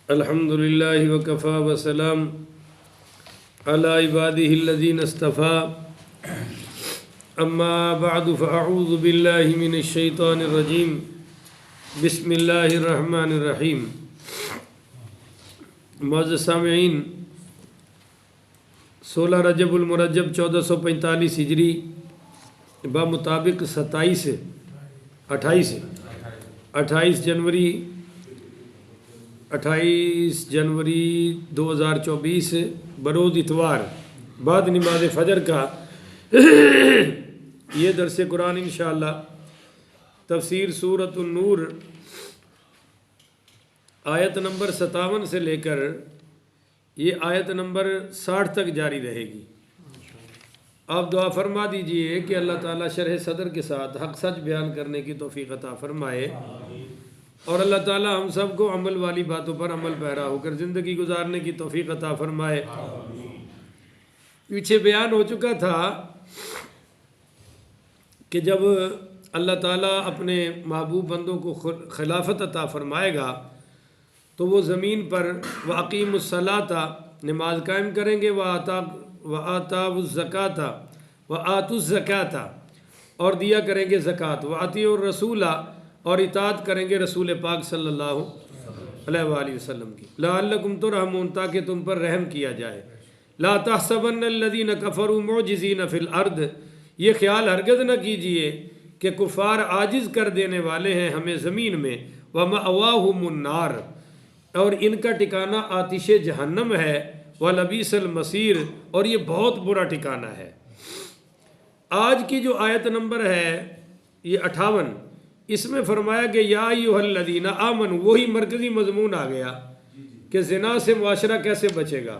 الحمد للہ وکفا وسلام علی عبادہ الذین اصطفى اما بعد فاعوذ باللہ من الشیطان الرجیم بسم اللہ الرحمن الرحیم۔ معزز سامعین، 16 رجب المرجب 1445 ہجری بمطابق 28 جنوری 2024 بروز اتوار بعد نماز فجر کا یہ درس قرآن انشاءاللہ تفسیر سورۃ النور آیت نمبر 57 سے لے کر یہ آیت نمبر 60 تک جاری رہے گی۔ آپ دعا فرما دیجئے کہ اللہ تعالیٰ شرح صدر کے ساتھ حق سچ بیان کرنے کی توفیق عطا فرمائے، اور اللہ تعالیٰ ہم سب کو عمل والی باتوں پر عمل پیرا ہو کر زندگی گزارنے کی توفیق عطا فرمائے۔ پیچھے بیان ہو چکا تھا کہ جب اللہ تعالیٰ اپنے محبوب بندوں کو خلافت عطا فرمائے گا تو وہ زمین پر وَأَقِيمُوا الصَّلَاةَ نماز قائم کریں گے، وَآتَاوُا الزَّكَاةَ وَآتُوا الزَّكَاةَ اور دیا کریں گے زکوٰۃ، وَأَطِیعُوا الرَّسُولَ اور اطاعت کریں گے رسول پاک صلی اللہ علیہ وآلہ وسلم کی، لعلکم ترحمون تاکہ تم پر رحم کیا جائے۔ لا تحسبن الذین کفروا معجزین فی الارض، یہ خیال ہرگز نہ کیجئے کہ کفار عاجز کر دینے والے ہیں ہمیں زمین میں، ومأواہم النار اور ان کا ٹھکانہ آتش جہنم ہے، ولبئس المصیر اور یہ بہت برا ٹھکانہ ہے۔ آج کی جو آیت نمبر ہے یہ 58، اس میں فرمایا کہ یا ایھا الذین آمنوا، وہی مرکزی مضمون آ گیا کہ زنا سے معاشرہ کیسے بچے گا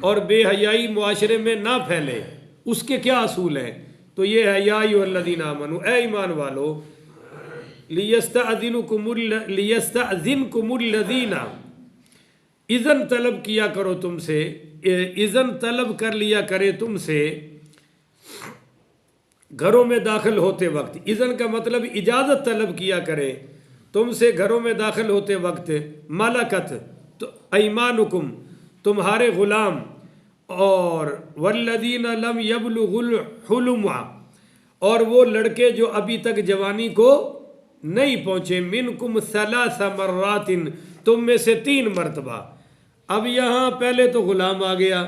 اور بے حیائی معاشرے میں نہ پھیلے، اس کے کیا اصول ہیں۔ تو یہ ہے یا ایھا الذین آمنوا، اے ایمان والو، لیستأذنکم الذین، اذن طلب کیا کرو تم سے، اذن طلب کر لیا کرے تم سے گھروں میں داخل ہوتے وقت۔ اذن کا مطلب اجازت طلب کیا کرے تم سے گھروں میں داخل ہوتے وقت، ملکت تو ایمانکم تمہارے غلام، اور والذین لم یبلغوا الحلم اور وہ لڑکے جو ابھی تک جوانی کو نہیں پہنچے، منکم 3 مرات تم میں سے 3 مرتبہ۔ اب یہاں پہلے تو غلام آ گیا،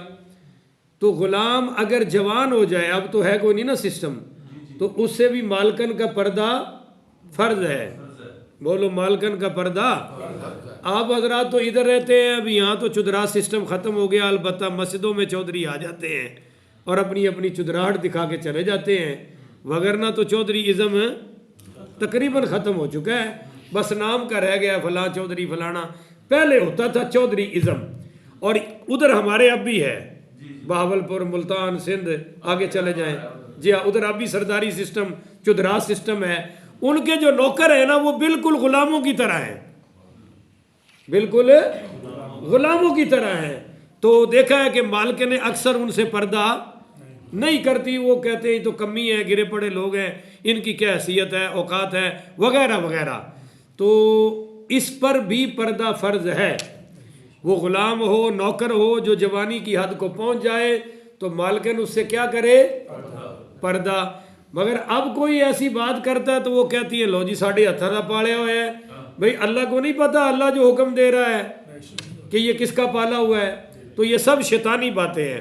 تو غلام اگر جوان ہو جائے، اب تو ہے کوئی نہیں نا سسٹم، تو اس سے بھی مالکن کا پردہ فرض ہے۔ بولو مالکن کا پردہ۔ آپ حضرات تو ادھر رہتے ہیں، اب یہاں تو چدرا سسٹم ختم ہو گیا، البتہ مسجدوں میں چودھری آ جاتے ہیں اور اپنی اپنی چدراہٹ دکھا کے چلے جاتے ہیں، وگرنہ تو چودھری ازم تقریباً ختم ہو چکا ہے، بس نام کا رہ گیا فلاں چودھری فلانا۔ پہلے ہوتا تھا چودھری ازم، اور ادھر ہمارے اب بھی ہے، بہاولپور، ملتان، سندھ، آگے چلے جائیں، جی ہاں ادھر اب بھی سرداری سسٹم، چدرا سسٹم ہے۔ ان کے جو نوکر ہیں نا وہ بالکل غلاموں کی طرح ہیں، بالکل غلاموں کی طرح ہیں۔ تو دیکھا ہے کہ مالکن اکثر ان سے پردہ نہیں کرتی، وہ کہتے ہیں تو کمی ہے، گرے پڑے لوگ ہیں، ان کی کیا حیثیت ہے، اوقات ہے، وغیرہ وغیرہ۔ تو اس پر بھی پردہ فرض ہے، وہ غلام ہو، نوکر ہو، جو جوانی کی حد کو پہنچ جائے تو مالکن اس سے کیا کرے، پردہ۔ مگر اب کوئی ایسی بات کرتا ہے تو وہ کہتی ہے لو جی ساڑھے ہتھا پالے ہوئے ہیں، بھئی اللہ کو نہیں پتا اللہ جو حکم دے رہا ہے کہ یہ کس کا پالا ہوا ہے۔ تو یہ سب شیطانی باتیں ہیں۔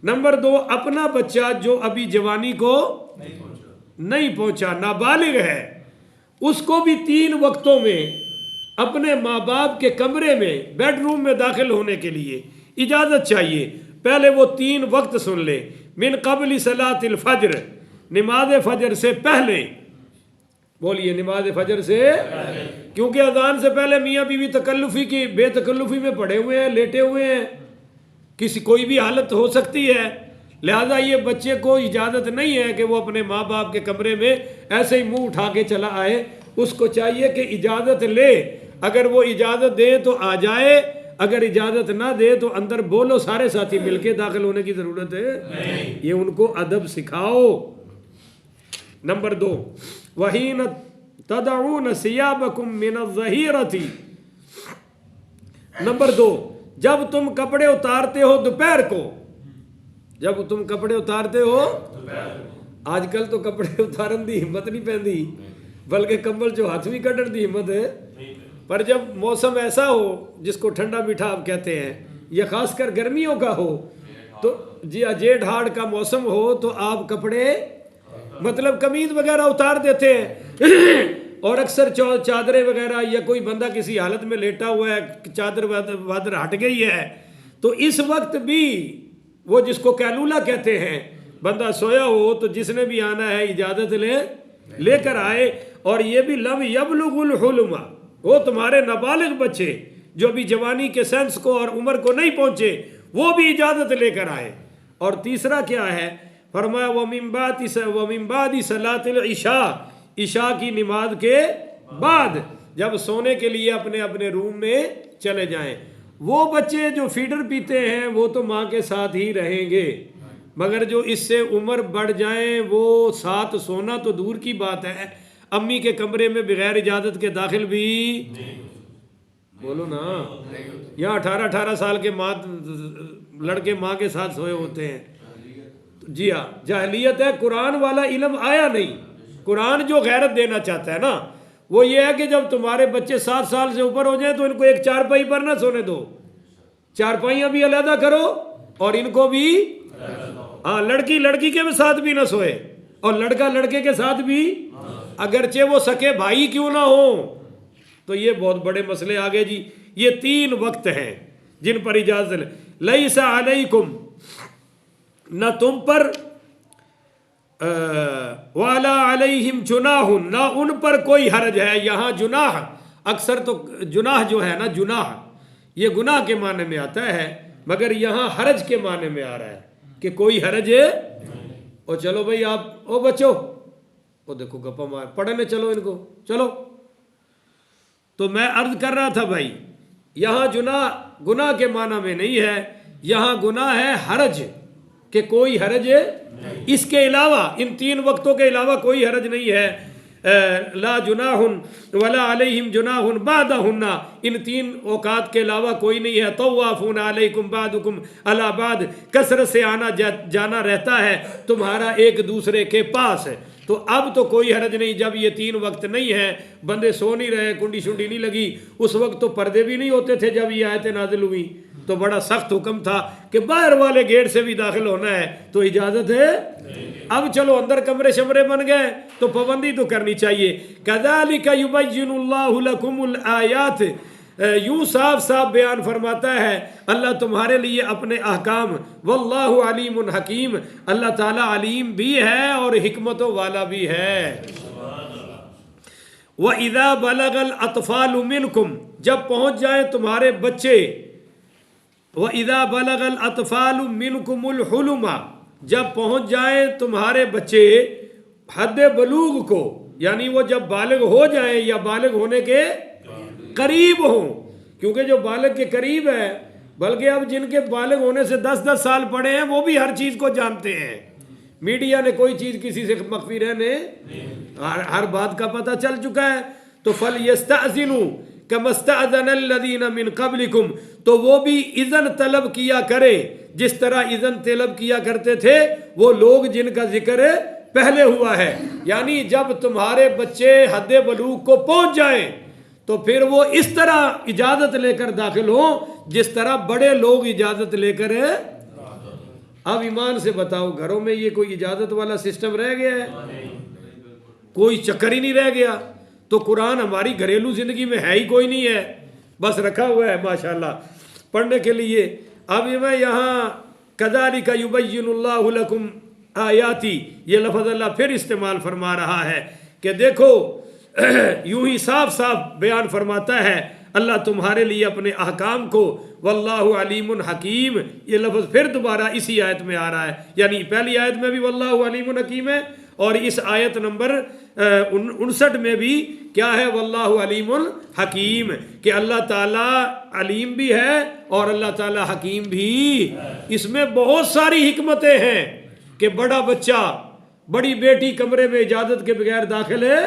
نمبر 2، اپنا بچہ جو ابھی جوانی کو نہیں پہنچا، نابالغ ہے، اس کو بھی 3 وقتوں میں اپنے ماں باپ کے کمرے میں، بیڈ روم میں داخل ہونے کے لیے اجازت چاہیے۔ پہلے وہ 3 وقت سن لے، من قبل صلاۃ الفجر، نماز فجر سے پہلے، بولیے نماز فجر سے، کیونکہ اذان سے پہلے میاں بیوی تکلفی کی بے تکلفی میں پڑے ہوئے ہیں، لیٹے ہوئے ہیں، کوئی بھی حالت ہو سکتی ہے، لہذا یہ بچے کو اجازت نہیں ہے کہ وہ اپنے ماں باپ کے کمرے میں ایسے ہی منہ اٹھا کے چلا آئے، اس کو چاہیے کہ اجازت لے، اگر وہ اجازت دے تو آ جائے، اگر اجازت نہ دے تو اندر بولو سارے ساتھی مل کے داخل ہونے کی ضرورت ہے، یہ ان کو ادب سکھاؤ۔ نمبر 2، وَحِينَ تَدَعُونَ ثِيَابَكُم مِّنَ الظَّهِيرَةِ، نمبر 2، جب تم کپڑے اتارتے ہو دوپہر کو، جب تم کپڑے اتارتے ہو، آج کل تو کپڑے اتارن دی ہمت نہیں پیندی، بلکہ کمبل جو ہاتھ بھی کٹن دی ہمت ہے، پر جب موسم ایسا ہو جس کو ٹھنڈا میٹھا آپ کہتے ہیں، یا خاص کر گرمیوں کا ہو، تو جی جیٹھ ہاڑ کا موسم ہو تو آپ کپڑے مطلب قمیض وغیرہ اتار دیتے ہیں، اور اکثر چادریں وغیرہ، یا کوئی بندہ کسی حالت میں لیٹا ہوا ہے، چادر وادر ہٹ گئی ہے، تو اس وقت بھی وہ جس کو کیلولہ کہتے ہیں، بندہ سویا ہو تو جس نے بھی آنا ہے اجازت لے کر آئے، اور یہ بھی لم یبلغ الحلم، وہ تمہارے نابالغ بچے جو ابھی جوانی کے سینس کو اور عمر کو نہیں پہنچے، وہ بھی اجازت لے کر آئے۔ اور تیسرا کیا ہے؟ فرمایا وَمِن بَعْدِ صَلَاةِ الْعِشَاءِ، عشاء کی نماز کے بعد جب سونے کے لیے اپنے اپنے روم میں چلے جائیں۔ وہ بچے جو فیڈر پیتے ہیں وہ تو ماں کے ساتھ ہی رہیں گے، مگر جو اس سے عمر بڑھ جائیں وہ ساتھ سونا تو دور کی بات ہے، امی کے کمرے میں بغیر اجازت کے داخل بھی بولو نا، یہاں 18 سال کے لڑکے ماں کے ساتھ سوئے ہوتے ہیں۔ جی ہاں، جاہلیت ہے، قرآن والا علم آیا نہیں۔ قرآن جو غیرت دینا چاہتا ہے نا، وہ یہ ہے کہ جب تمہارے بچے 7 سال سے اوپر ہو جائیں تو ان کو ایک چارپائی پر نہ سونے دو، چارپائیاں بھی علیحدہ کرو، اور ان کو بھی لڑکی لڑکی کے ساتھ بھی نہ سوئے، اور لڑکا لڑکے کے ساتھ بھی، اگرچہ وہ سکے بھائی کیوں نہ ہو۔ تو یہ بہت بڑے مسئلے آگے جی۔ یہ 3 وقت ہیں جن پر اجازت ہے۔ لیس علیکم، نہ تم پر، وَعَلَىٰ عَلَيْهِمْ جُنَاحٌ، نہ ان پر کوئی حرج ہے۔ یہاں جناح، اکثر تو جناح جو ہے نا، جناح یہ گناہ کے معنی میں آتا ہے، مگر یہاں حرج کے معنی میں آ رہا ہے کہ کوئی حرج ہے۔ اور چلو بھائی آپ، او بچو، وہ دیکھو گپا مار، پڑھنے چلو ان کو، چلو۔ تو میں عرض کر رہا تھا بھائی، یہاں گناہ کے معنی میں نہیں ہے، یہاں گناہ ہے حرج، کہ کوئی حرج اس کے علاوہ، ان 3 وقتوں کے علاوہ کوئی حرج نہیں ہے۔ لا جناح ولا علیہم جناح بعدہن، ان 3 اوقات کے علاوہ کوئی نہیں ہے۔ طوافون علیکم بعدکم علی بعد، کثرت سے آنا جانا رہتا ہے تمہارا ایک دوسرے کے پاس۔ تو اب تو کوئی حرج نہیں، جب یہ 3 وقت نہیں ہے، بندے سو نہیں رہے، کنڈی شنڈی نہیں لگی، اس وقت تو پردے بھی نہیں ہوتے تھے جب یہ آیتیں نازل ہوئی، تو بڑا سخت حکم تھا کہ باہر والے گیٹ سے بھی داخل ہونا ہے تو اجازت ہے۔ اب چلو اندر کمرے شمرے بن گئے تو پابندی تو کرنی چاہیے۔ کذالک یبین اللہ لکم الآیات، یوں صاف صاف بیان فرماتا ہے اللہ تمہارے لیے اپنے احکام۔ واللہ علیم حکیم، اللہ تعالیٰ علیم بھی ہے اور حکمتوں والا بھی ہے۔ وَإِذَا بَلَغَ الْأَطْفَالُ مِنْكُمْ، جب پہنچ جائیں تمہارے بچے، وَإِذَا بَلَغَ الْأَطْفَالُ مِنْكُمُ الْحُلُمَ، جب پہنچ جائیں تمہارے بچے حد بلوغ کو، یعنی وہ جب بالغ ہو جائیں یا بالغ ہونے کے قریب ہوں، کیونکہ جو بالغ کے قریب ہے، بلکہ اب جن کے بالغ ہونے سے 10 سال پڑے ہیں وہ بھی ہر چیز کو جانتے ہیں، میڈیا نے کوئی چیز کسی سے مخفی رہنے، ہر بات کا پتہ چل چکا ہے۔ تو فَلْيَسْتَأْذِنُوا كَمَا اسْتَأْذَنَ الَّذِينَ مِنْ قَبْلِكُمْ، تو وہ بھی اذن طلب کیا کرے جس طرح اذن طلب کیا کرتے تھے وہ لوگ جن کا ذکر پہلے ہوا ہے۔ یعنی جب تمہارے بچے حد بلوغ کو پہنچ جائیں تو پھر وہ اس طرح اجازت لے کر داخل ہوں جس طرح بڑے لوگ اجازت لے کر۔ اب ایمان سے بتاؤ، گھروں میں یہ کوئی اجازت والا سسٹم رہ گیا ہے؟ کوئی چکر ہی نہیں رہ گیا۔ تو قرآن ہماری گھریلو زندگی میں ہے ہی کوئی نہیں ہے، بس رکھا ہوا ہے ماشاءاللہ پڑھنے کے لیے۔ اب میں یہاں کذالک یبین اللہ لکم آیاتی، یہ لفظ اللہ پھر استعمال فرما رہا ہے کہ دیکھو یوں ہی صاف صاف بیان فرماتا ہے اللہ تمہارے لیے اپنے احکام کو۔ واللہ علیم حکیم، یہ لفظ پھر دوبارہ اسی آیت میں آ رہا ہے، یعنی پہلی آیت میں بھی واللہ علیم حکیم ہے، اور اس آیت نمبر 59 میں بھی کیا ہے؟ واللہ علیم حکیم، کہ اللہ تعالیٰ علیم بھی ہے اور اللہ تعالیٰ حکیم بھی۔ اس میں بہت ساری حکمتیں ہیں کہ بڑا بچہ، بڑی بیٹی کمرے میں اجازت کے بغیر داخل ہے،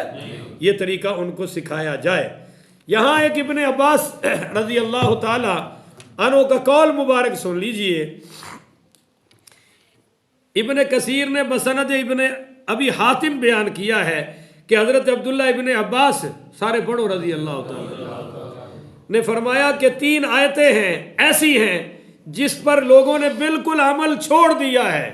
یہ طریقہ ان کو سکھایا جائے۔ یہاں ایک ابن عباس رضی اللہ تعالی عنہ کا قول مبارک سن لیجئے. ابن کثیر نے بسند ابن ابی حاتم بیان کیا ہے کہ حضرت عبداللہ ابن عباس، سارے پڑھو رضی اللہ تعالی، نے فرمایا کہ 3 آیتیں ہیں ایسی ہیں جس پر لوگوں نے بالکل عمل چھوڑ دیا ہے.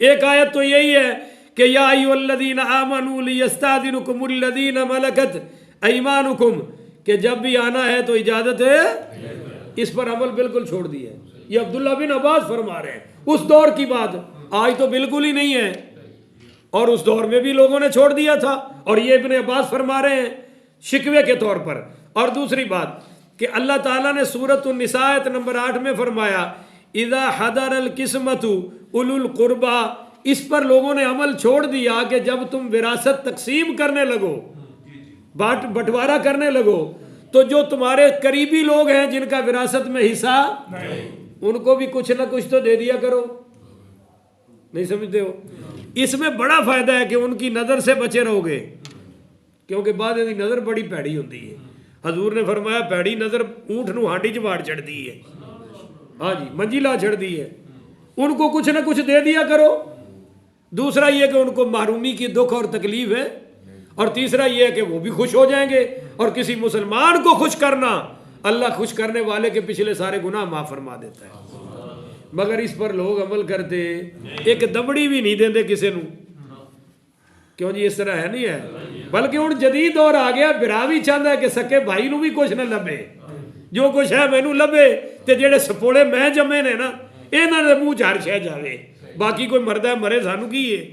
ایک آیت تو یہی ہے کہ یا ایھا الذین آمنوا لیستاذنکم الذین ملکت ایمانکم، کہ جب بھی آنا ہے تو اجازت ہے. اس پر عمل بالکل چھوڑ دیا ہے. یہ عبداللہ بن عباس فرما رہے ہیں. اس دور کی بات، آج تو بالکل ہی نہیں ہے، اور اس دور میں بھی لوگوں نے چھوڑ دیا تھا، اور یہ ابن عباس فرما رہے ہیں شکوے کے طور پر. اور دوسری بات کہ اللہ تعالیٰ نے سورۃ النساء آیت نمبر 8 میں فرمایا اذا حضر القسمۃ اولو القربى، اس پر لوگوں نے عمل چھوڑ دیا کہ جب تم وراثت تقسیم کرنے لگو، بٹوارا کرنے لگو، تو جو تمہارے قریبی لوگ ہیں جن کا وراثت میں حصہ ان کو بھی کچھ نہ کچھ تو دے دیا کرو. نہیں سمجھتے ہو؟ اس میں بڑا فائدہ ہے کہ ان کی نظر سے بچے رہو گے، کیونکہ بعد کی نظر بڑی پیڑی ہوتی ہے. حضور نے فرمایا پیڑی نظر اونٹ نو ہانڈی چ واڑ چڑھ دی ہے، ہاں جی منجیلا چھڑ دی ہے. ان کو کچھ نہ کچھ دے دیا کرو. دوسرا یہ کہ ان کو محرومی کی دکھ اور تکلیف ہے، اور تیسرا یہ ہے کہ وہ بھی خوش ہو جائیں گے. اور کسی مسلمان کو خوش کرنا، اللہ خوش کرنے والے کے پچھلے سارے گناہ معاف فرما دیتا ہے. مگر اس پر لوگ عمل کرتے، ایک دبڑی بھی نہیں دیندے کسی نو. کیوں جی؟ اس طرح ہے نہیں ہے. بلکہ ہن جدید دور آ گیا، برا بھی چاہتا ہے کہ سکے بھائی نو بھی کچھ نہ لبے، جو کچھ ہے مینو لبے، تے جڑے سپوڑے میں جمے نے نا انہاں دے منہ چار شے جاوے، باقی کوئی مردہ مرے سانو کی ہے.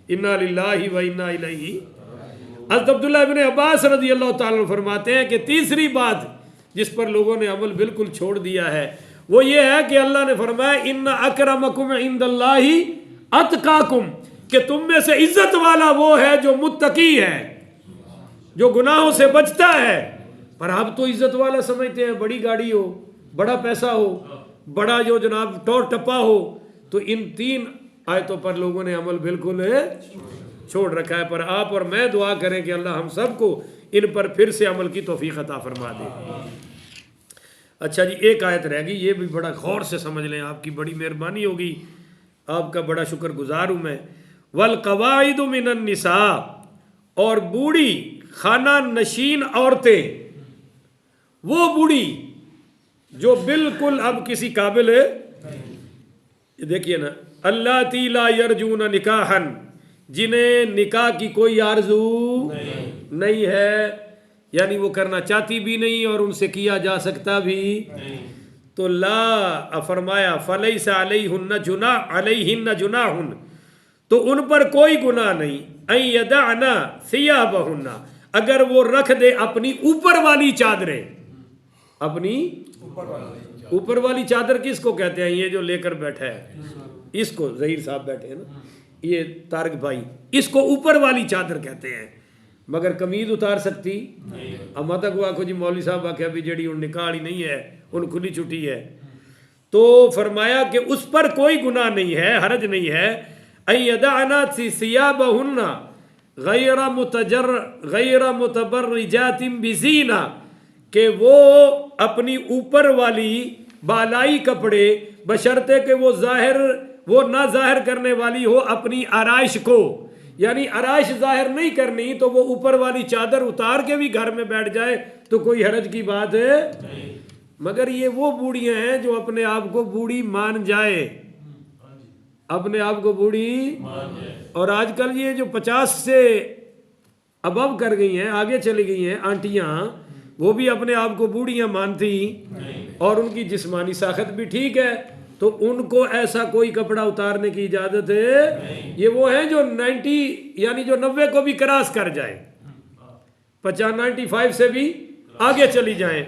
انا للہ و انا الیہ. حضرت عبداللہ ابن عباس رضی اللہ تعالیٰ فرماتے ہیں کہ تیسری بات جس پر لوگوں نے عمل بالکل چھوڑ دیا ہے وہ یہ ہے کہ اللہ نے فرمایا ان اکرمکم عند اللہ اتقاکم، کہ تم میں سے عزت والا وہ ہے جو متقی ہے، جو گناہوں سے بچتا ہے. پر آپ تو عزت والا سمجھتے ہیں بڑی گاڑی ہو، بڑا پیسہ ہو، بڑا جو جناب ٹور ٹپا ہو. تو ان 3 آیتوں پر لوگوں نے عمل بالکل چھوڑ رکھا ہے. پر آپ اور میں دعا کریں کہ اللہ ہم سب کو ان پر پھر سے عمل کی توفیق عطا فرما دے. اچھا جی، ایک آیت رہ گئی، یہ بھی بڑا غور سے سمجھ لیں، آپ کی بڑی مہربانی ہوگی، آپ کا بڑا شکر گزار ہوں میں. والقواعد من النساء، اور بوڑھی خانہ نشین عورتیں، وہ بوڑھی جو بالکل اب کسی قابل ہے. دیکھیے نا، اللاتی لا یرجون نکاحا، جنہیں نکاح کی کوئی آرزو نہیں ہے، یعنی وہ کرنا چاہتی بھی نہیں اور ان سے کیا جا سکتا بھی تو لا فرمایا فلیس علیہن جناح، تو ان پر کوئی گناہ نہیں. ان یدعنا ثیابہن، اگر وہ رکھ دے اپنی اوپر والی چادریں. اپنی اوپر والی چادر کس کو کہتے ہیں؟ یہ جو لے کر بیٹھا ہے اس کو، ظہیر صاحب بیٹھے ہیں نا، یہ طارق بھائی، اس کو اوپر والی چادر کہتے ہیں. مگر قمیض اتار سکتی؟ اما تک وہ آخو جی مولوی صاحب آخیا بھی جڑی ان نکاح والی نہیں ہے ان کھلی چھٹی ہے. تو فرمایا کہ اس پر کوئی گناہ نہیں ہے، حرج نہیں ہے. ان یدعنا ثیابہن غیر متبرجات بزینہ، کہ وہ اپنی اوپر والی بالائی کپڑے بشرطے کہ وہ نہ ظاہر کرنے والی ہو اپنی آرائش کو، یعنی آرائش ظاہر نہیں کرنی تو وہ اوپر والی چادر اتار کے بھی گھر میں بیٹھ جائے تو کوئی حرج کی بات ہے. مگر یہ وہ بوڑھیاں ہیں جو اپنے آپ کو بوڑھی مان جائے، اپنے آپ کو بوڑھی. اور آج کل یہ جو 50 سے ابو کر گئی ہیں، آگے چلی گئی ہیں آنٹیاں، وہ بھی اپنے آپ کو بوڑھیاں مانتی اور ان کی جسمانی ساخت بھی ٹھیک ہے، تو ان کو ایسا کوئی کپڑا اتارنے کی اجازت ہے. یہ وہ ہیں جو 90 یعنی جو 90 کو بھی کراس کر جائیں، 95 سے بھی آگے چلی جائیں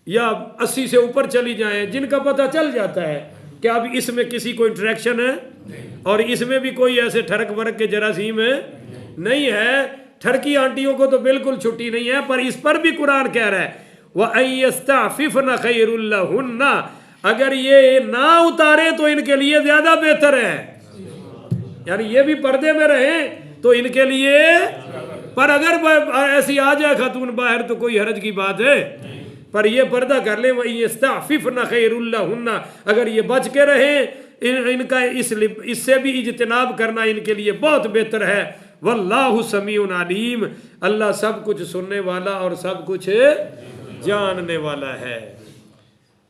یا 80 سے اوپر چلی جائیں، جن کا پتہ چل جاتا ہے کہ اب اس میں کسی کو انٹریکشن ہے اور اس میں بھی کوئی ایسے ٹھرک ورک کے جراثیم ہے نہیں ہے. ٹھرکی آنٹیوں کو تو بالکل چھٹی نہیں ہے، پر اس پر بھی قرآن کہہ رہا ہے وَأَن يَسْتَعْفِفْنَ خَيْرٌ لَهُنَّ، اگر یہ نہ اتارے تو ان کے لیے زیادہ بہتر ہے. یعنی یہ بھی پردے میں رہیں تو ان کے لیے پر اگر ایسی آ جائے خاتون باہر تو کوئی حرج کی بات ہے، پر یہ پردہ کر لیں وَإِن يَسْتَعْفِفْنَ خَيْرٌ لَهُنَّ، اگر یہ بچ کے رہیں ان کا اس سے بھی اجتناب کرنا ان کے لیے بہت بہتر ہے۔ واللہ سمیع علیم، اللہ سب کچھ سننے والا اور سب کچھ جاننے والا ہے۔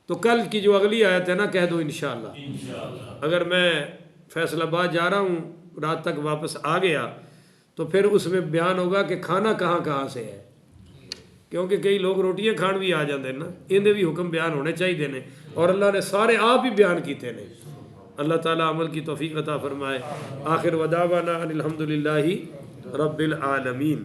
تو کل کی جو اگلی آیت ہے نا کہہ دو انشاءاللہ۔ اگر میں فیصل آباد جا رہا ہوں رات تک واپس آ گیا تو پھر اس میں بیان ہوگا کہ کھانا کہاں کہاں سے ہے، کیونکہ کئی لوگ روٹیاں کھان بھی آ جاندے نا، اندے بھی حکم بیان ہونے چاہیے نے، اور اللہ نے سارے آپ ہی بیان کیتے نے۔ اللہ تعالیٰ عمل کی توفیق عطا فرمائے۔ آخر ودعوانا ان الحمدللہ رب العالمین۔